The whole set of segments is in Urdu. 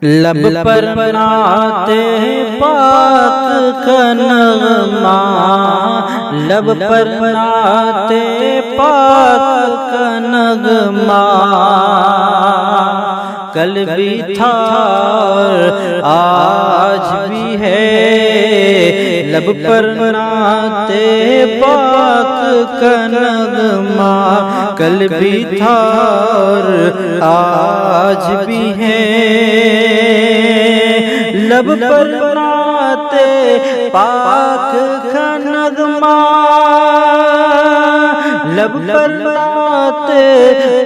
لب پر نعت پاک کا نغمہ، لب پر نعت پاک کا نغمہ، کل بھی تھا اور آج بھی ہے۔ لب پر نعت پاک کا نغمہ، کل بھی تھا اور آج بھی ہے۔ لب پر نعت پاک کا نغمہ، لب پر نعت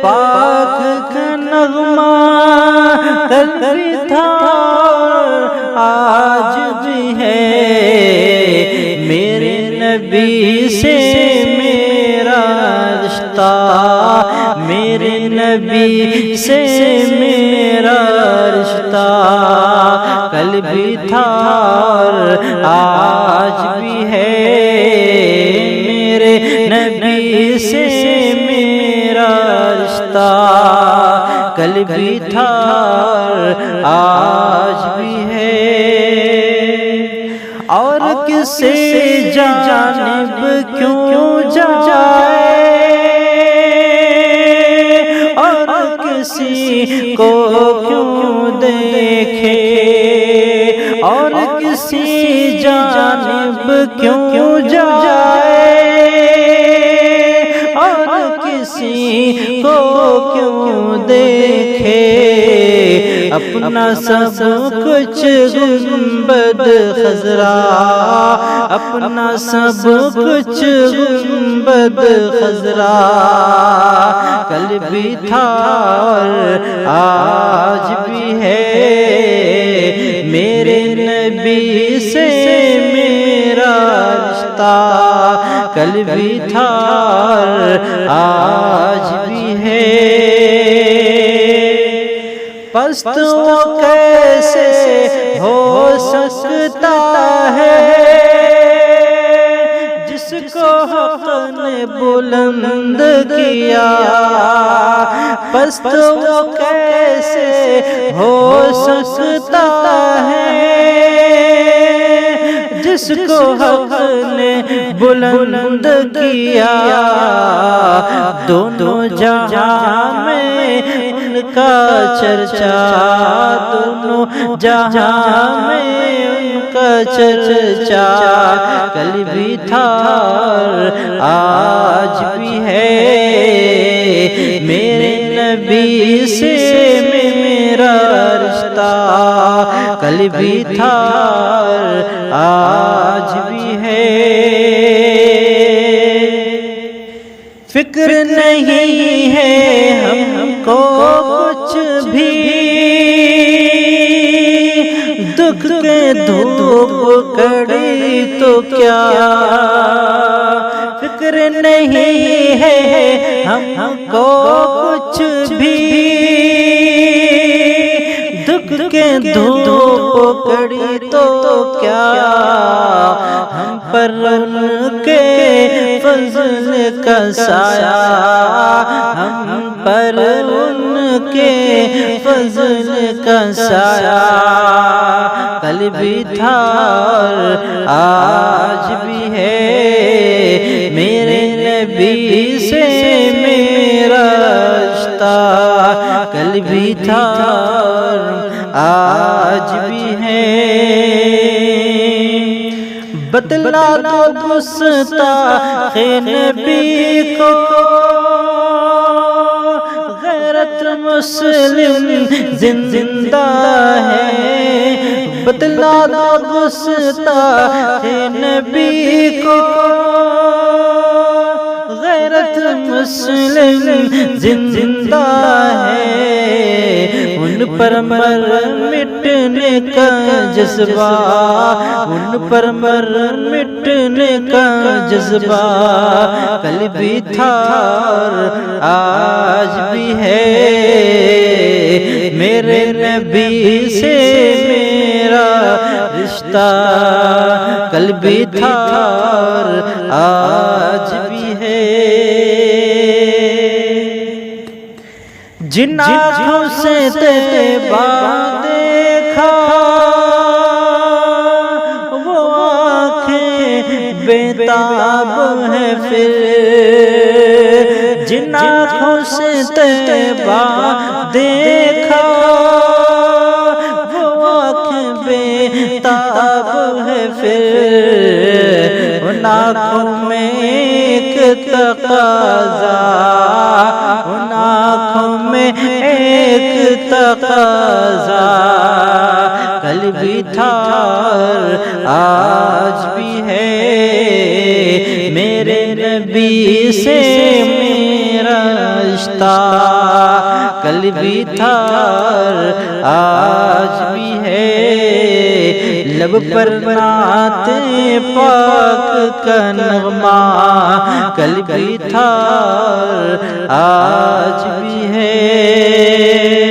پاک کا نغمہ، کل بھی تھا آج بھی ہے۔ میرے نبی سے میرا رشتہ، میرے نبی سے میرا رشتہ، کل بھی تھا اور آج بھی ہے۔ میرے نبی سے میرا رشتہ، کل بھی تھا اور آج بھی ہے۔ اور کسی جانب کیوں جائے، اور کسی کو کیوں دیکھے، اور کسی جانب کیوں جائے، اور کسی کو کیوں دیکھے، اپنا سب کچھ گنبد خضرا، اپنا سب کچھ گنبد خضرا، کل بھی تھا اور آج بھی ہے۔ میرے نبی سے میرا رشتہ، کل بھی تھا اور آج بھی ہے۔ پست وہ کیسے ہو سکتا ہے، جس کو حق نے بلند کیا، پست وہ کیسے ہو سکتا ہے، جس کو حق نے بلند کیا، دونوں جہاں میں ان کا چرچا، دونوں جہاں میں ان کا چرچا، کل بھی تھا اور آج بھی ہے۔ میرے نبی سے میرا رشتہ، کل بھی تھا اور آج بھی ہے۔ فکر نہیں ہے ہم کو کچھ بھی، دکھ کے دھوپ کڑی تو کیا، فکر نہیں ہے ہم کو کچھ بھی، دکھ کے دھوپ کڑی تو کیا، ہم پر ان کے فضل کا سایہ، ہم پر ان کے فضل کا سایہ، کل بھی تھا اور آج بھی ہے۔ میرے نبی سے میرا رشتہ، کل بھی تھا اور آج بھی ہے۔ بتلا دو گستاخ نبی کو، غیرت مسلم زندہ ہے، بتلا دو گستاخ نبی کو، غیرت مسلم زندہ ہے، ان پر مر مٹنے کا جذبہ، ان پر مر مٹنے کا جذبہ، کل بھی تھا اور آج بھی ہے۔ میرے نبی سے میرا رشتہ، کل بھی تھا اور آج بھی ہے۔ جن آنکھوں سے طیبہ پھر ان آنکھوں میں ایک تقاضا، ان آنکھوں میں ایک تقاضا، کل بھی تھا اور آج بھی ہے، میرے نبی سے میرا رشتہ، کل بھی تھا اور آج بھی ہے، لب پر نعت پاک کا نغمہ، کل بھی تھا اور آج بھی ہے۔